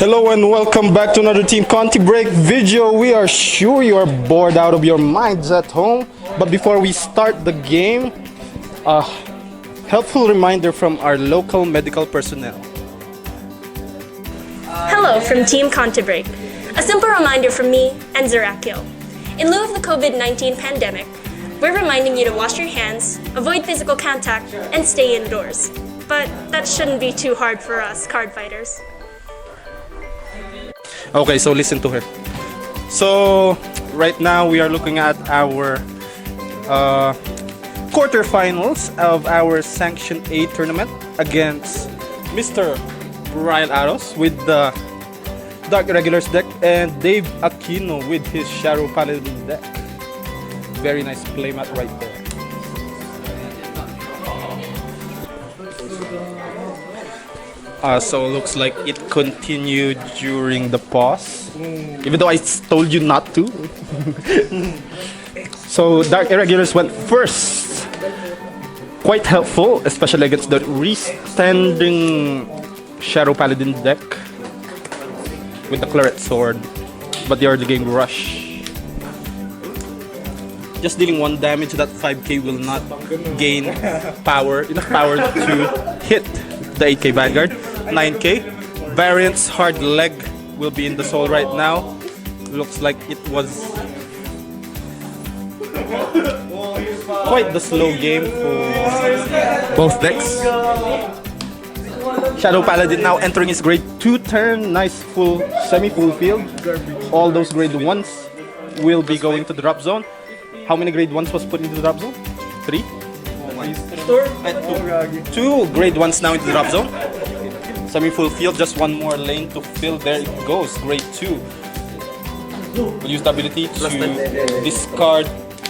Hello and welcome back to another Team ContiBreak video. We are sure you are bored out of your minds at home. But before we start the game, a helpful reminder from our local medical personnel. Hello from Team ContiBreak. A simple reminder from me and Zerakio. In lieu of the COVID-19 pandemic, we're reminding you to wash your hands, avoid physical contact, and stay indoors. But that shouldn't be too hard for us card fighters. Okay, so listen to her. So right now we are looking at our quarterfinals of our Sanction A tournament against Mr. Brian Aros with the Dark Irregulars deck and Dave Aquino with his Shadow Paladin deck. Very nice playmat right there. So looks like it continued during the pause, even though I told you not to. So Dark Irregulars went first. Quite helpful, especially against the re-standing Shadow Paladin deck with the Claret sword, but the early game rush. Just dealing 1 damage, that 5k will not gain enough power to hit the 8k Vanguard. 9k. Variant's hard leg will be in the soul right now. Looks like it was quite the slow game for both decks. Shadow Paladin now entering his grade 2 turn. Nice full, semi-full field. All those grade 1s will be going to the drop zone. How many grade 1s was put into the drop zone? 3? 2 grade 1s now into the drop zone. Semi-full field, just one more lane to fill. There it goes, grade 2. We'll use the ability to discard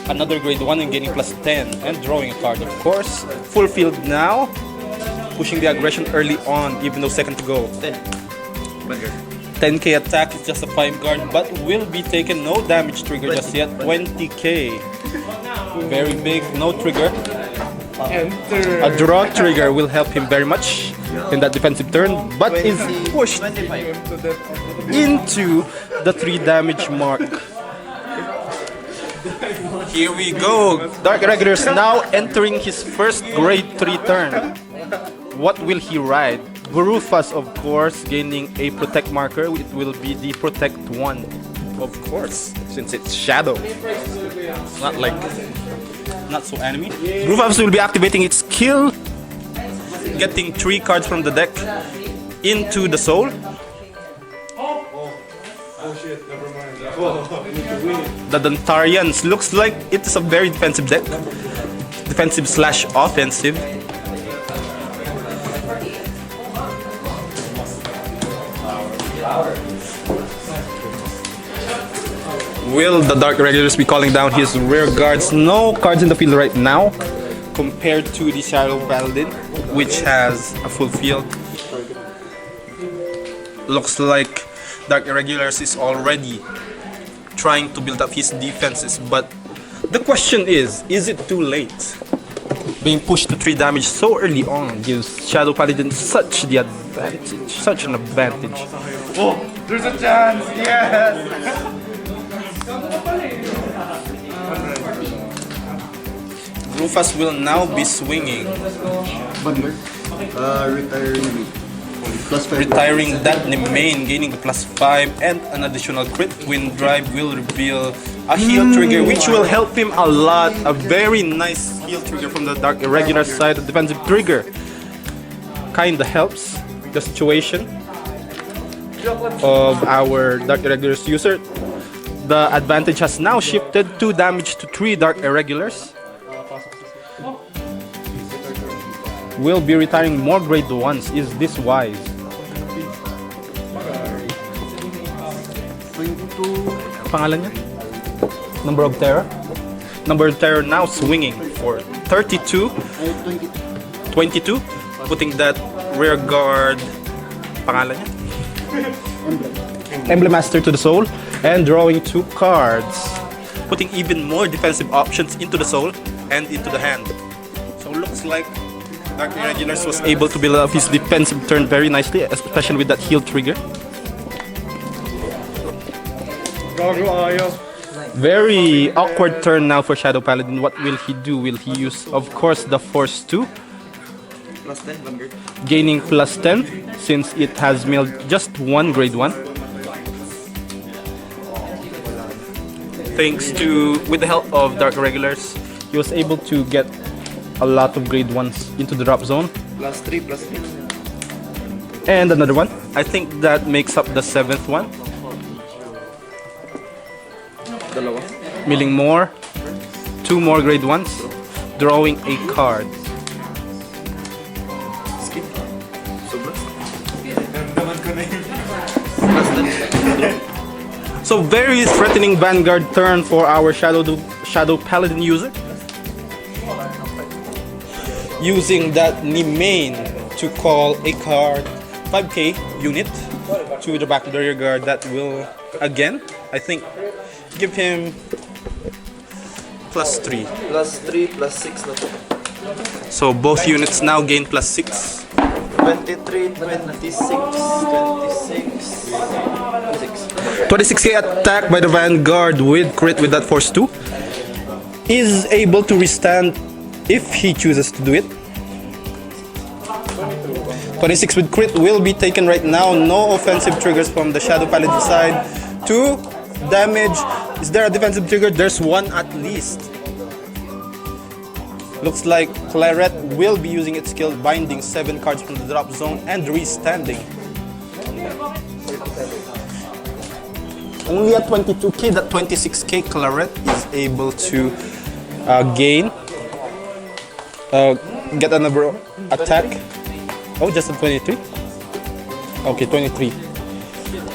another grade 1 and gaining plus 10 and drawing a card, of course. Full field now, pushing the aggression early on, even though second to go. 10k attack is just a 5 guard, but will be taken. No damage trigger just yet. 20k. Very big, no trigger. A draw trigger will help him very much in that defensive turn, but is pushed into the 3 damage mark. Here we go. Dark Irregulars now entering his first grade 3 turn. What will he ride? Brufas, of course, gaining a protect marker. It will be the protect 1, of course, since it's shadow. It's not so enemy. Brufas will be activating its skill, getting 3 cards from the deck into the soul. The Dantarians looks like it's a very defensive deck. Defensive slash offensive. Will the Dark Irregulars be calling down his rear guards? No cards in the field right now compared to the Shadow Paladin, which has a full field. Looks like Dark Irregulars is already trying to build up his defenses, but the question is it too late? Being pushed to 3 damage so early on gives Shadow Paladin such an advantage. Oh, there's a chance, yes! Brufas will now be swinging. Retiring that main, gaining the plus 5 and an additional crit. Wind Drive will reveal a heal trigger, which will help him a lot. A very nice heal trigger from the Dark Irregular side. The defensive trigger kinda helps the situation of our Dark Irregulars user. The advantage has now shifted 2 damage to 3 Dark Irregulars. Will be retiring more grade 1s. Is this wise? Pangalan niya? Number of Terror? Number of Terror now swinging for 32. 22. Putting that rear guard. Pangalan niya? Emblem Master to the soul. And drawing 2 cards. Putting even more defensive options into the soul and into the hand. So looks like Dark Irregulars was able to build up his defensive turn very nicely, especially with that heal trigger. Gago ayaw. Very awkward turn now for Shadow Paladin. What will he do? Will he use, of course, the Force 2? Plus 10, Vanguard. Gaining plus 10 since it has milled just one grade 1. Thanks to, with the help of Dark Irregulars, he was able to get a lot of grade 1s into the drop zone. Plus 3, plus 3. And another one. I think that makes up the 7th one. Dalawa. Milling more. 2 more grade 1s. Drawing a card. Skip. Sobra. So very threatening Vanguard turn for our Shadow Paladin user. Using that Nimane to call a card 5k unit to the back of the rear guard that will again, I think, give him plus 3. Plus 3, plus 6 na to. So both units now gain plus 6. 23, 26, 26. 26k attack by the Vanguard with crit with that Force 2. Is able to withstand if he chooses to do it. 26 with crit will be taken right now. No offensive triggers from the Shadow Paladin side. 2 damage. Is there a defensive trigger? There's one at least. Looks like Claret will be using its skill, binding 7 cards from the drop zone and restanding. Only at 22k, that 26k Claret is able to gain. Get another attack. Oh, just a 23? Okay, 23.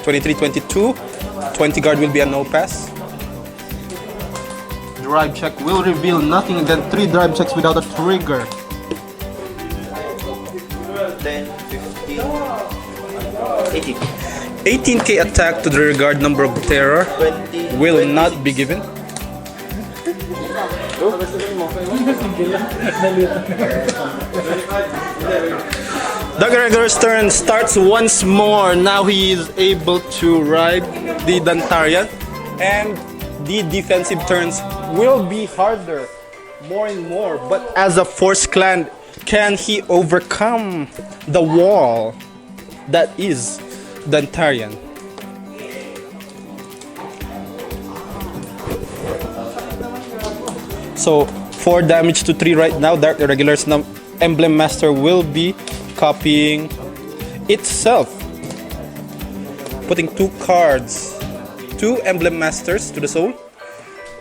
23, 22. 20 guard will be a no pass. Drive check will reveal nothing, then 3 drive checks without a trigger. 10, 15, 18. 18k attack to the rear guard number of terror 20. will not be given. Dark Irregular's turn starts once more. Now he is able to ride the Dantarian, and the defensive turns will be harder more and more. But as a Force Clan, can he overcome the wall that is Dantarian? So 4 damage to 3 right now. Dark Irregulars Emblem Master will be copying itself, putting 2 cards, 2 Emblem Masters to the soul.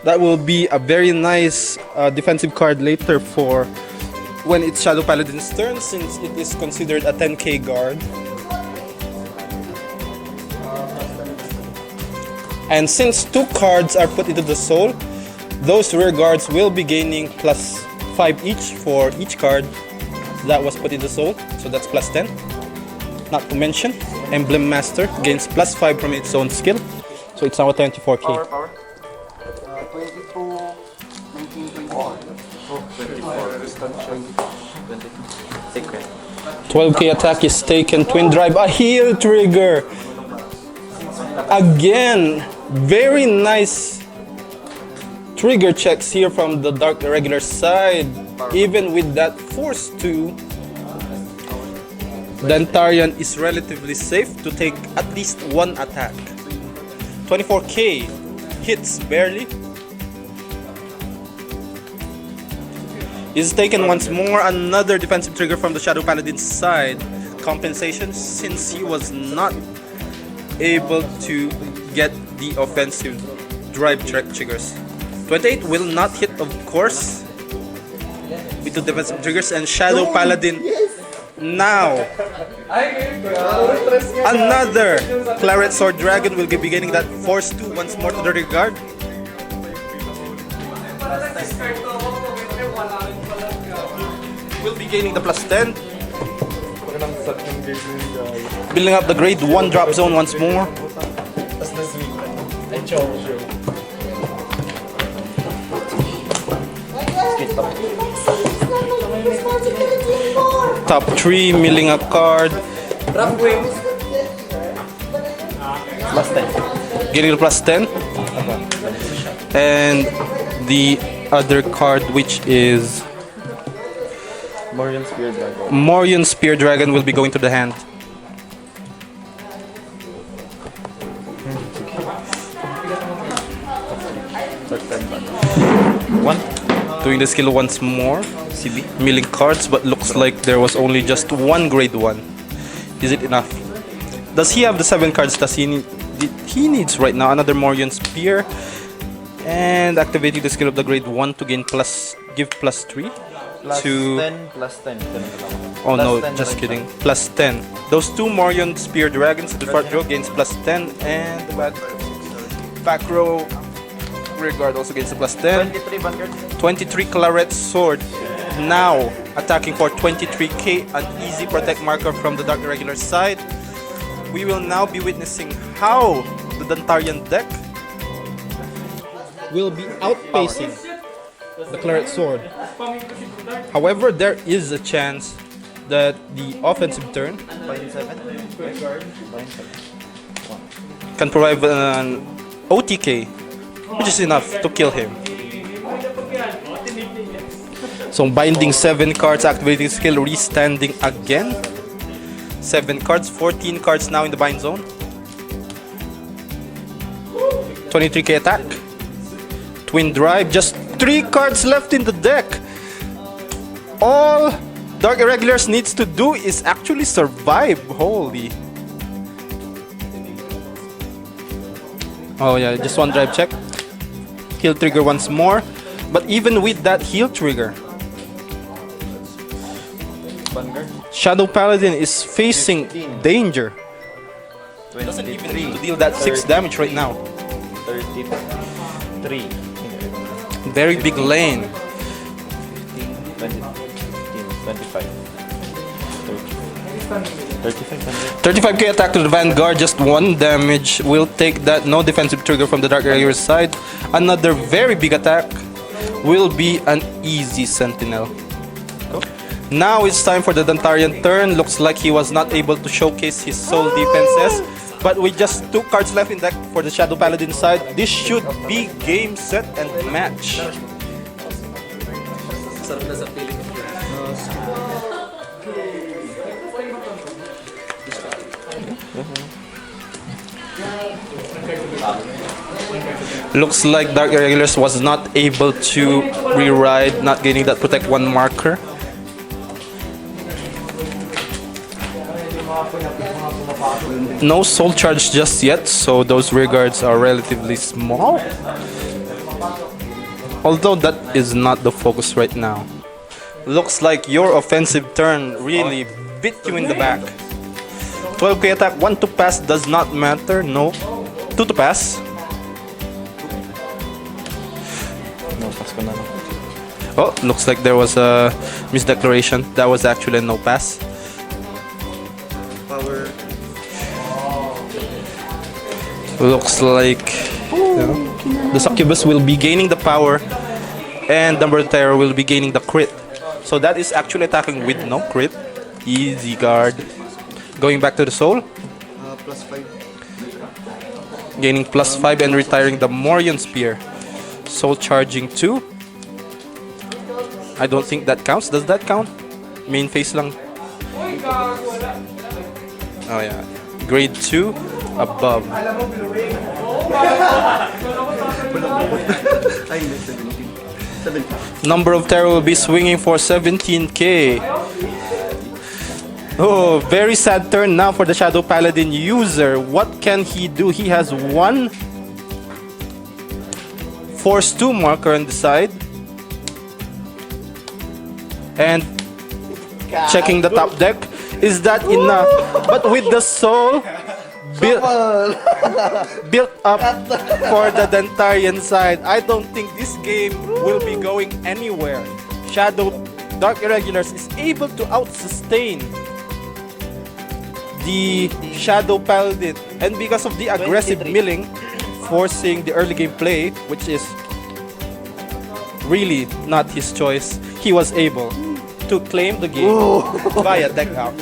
That will be a very nice defensive card later for when it's Shadow Paladin's turn, since it is considered a 10k guard. And since 2 cards are put into the soul, those rear guards will be gaining plus 5 each for each card that was put in the soul, so that's plus 10. Not to mention, Emblem Master gains plus 5 from its own skill, so it's now a 24k. Power. 22, 19, 24. 12k attack is taken, twin drive, a heal trigger. Again, very nice trigger checks here from the Dark Irregular side. Even with that Force 2, Dantarian is relatively safe to take at least 1 attack. 24k hits barely. Is taken once more. Another defensive trigger from the Shadow Paladin's side. Compensation since he was not able to get the offensive drive check triggers. 28 will not hit, of course, with the defensive triggers, and Shadow Paladin now. Another Claret Sword Dragon will be getting that Force 2 once more to the rear guard. Will be gaining the plus 10. Building up the grade 1 drop zone once more. Top 3 milling a card. Plus 10. Getting the plus 10. And the other card, which is Morion Spear Dragon. Morion Spear Dragon, will be going to the hand. One. Doing the skill once more. CB. Milling cards, but looks like there was only just one grade 1. Is it enough? Does he have the 7 cards that he needs right now? Another Morion Spear. And activating the skill of the grade 1 to gain give plus 3 Plus to 10, plus 10. Oh Plus no, 10 just na kidding. Plus 10. Those 2 Morion Spear Dragons, the front row gains plus 10, and the back row rear guard also gains a plus 10. 23 Vanguard. 23 Claret Sword. Now attacking for 23k, an easy protect marker from the Dark Irregular side. We will now be witnessing how the Dantarian deck will be outpacing the Claret Sword. However, there is a chance that the offensive turn can provide an OTK, which is enough to kill him. So binding 7 cards, activating skill, restanding again. 7 cards, 14 cards now in the bind zone. 23k attack. Twin Drive, just 3 cards left in the deck. All Dark Irregulars needs to do is actually survive. Holy. Oh yeah, just 1 drive check. Heal trigger once more. But even with that heal trigger, Vanguard. Shadow Paladin is facing danger. 23. Doesn't even need to deal that 6 damage right now. 33. Very big lane. 15, 25. 35. 35k attack to the Vanguard, just 1 damage. Will take that. No defensive trigger from the Dark Irregular side. Another very big attack will be an easy Sentinel. Now it's time for the Dantarian turn. Looks like he was not able to showcase his soul defenses. But with just 2 cards left in deck for the Shadow Paladin side, this should be game, set, and match. Looks like Dark Irregulars was not able to re-ride, not gaining that Protect 1 marker. No soul charge just yet, so those rear guards are relatively small. Although that is not the focus right now. Looks like your offensive turn really bit you in the back. 12k attack, 1 to pass does not matter, no. 2 to pass. No, pass ko na lang. Oh, looks like there was a misdeclaration. That was actually a no pass. Power. Looks like the Succubus will be gaining the power and the Terror will be gaining the crit. So that is actually attacking with no crit. Easy guard. Going back to the soul. Plus 5. Gaining plus 5 and retiring the Morion Spear. Soul charging 2. I don't think that counts. Does that count? Main face lang. Oh yeah. Grade 2 above. Number of terror will be swinging for 17k. Oh, very sad turn now for the Shadow Paladin user. What can he do? He has 1 Force 2 marker on the side. And checking the top deck. Is that enough? But with the soul built up for the Dantarian side, I don't think this game will be going anywhere. Dark Irregulars is able to out-sustain the Shadow Paladin, and because of the aggressive milling, forcing the early game play, which is really not his choice, he was able to claim the game via deck out.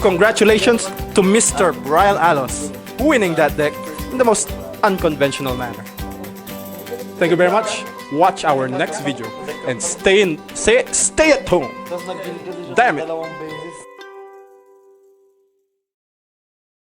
Congratulations to Mr. Brian Alos, winning that deck in the most unconventional manner. Thank you very much. Watch our next video and stay at home. Tapos nag-kill ka din siya Damn it. dalawang beses.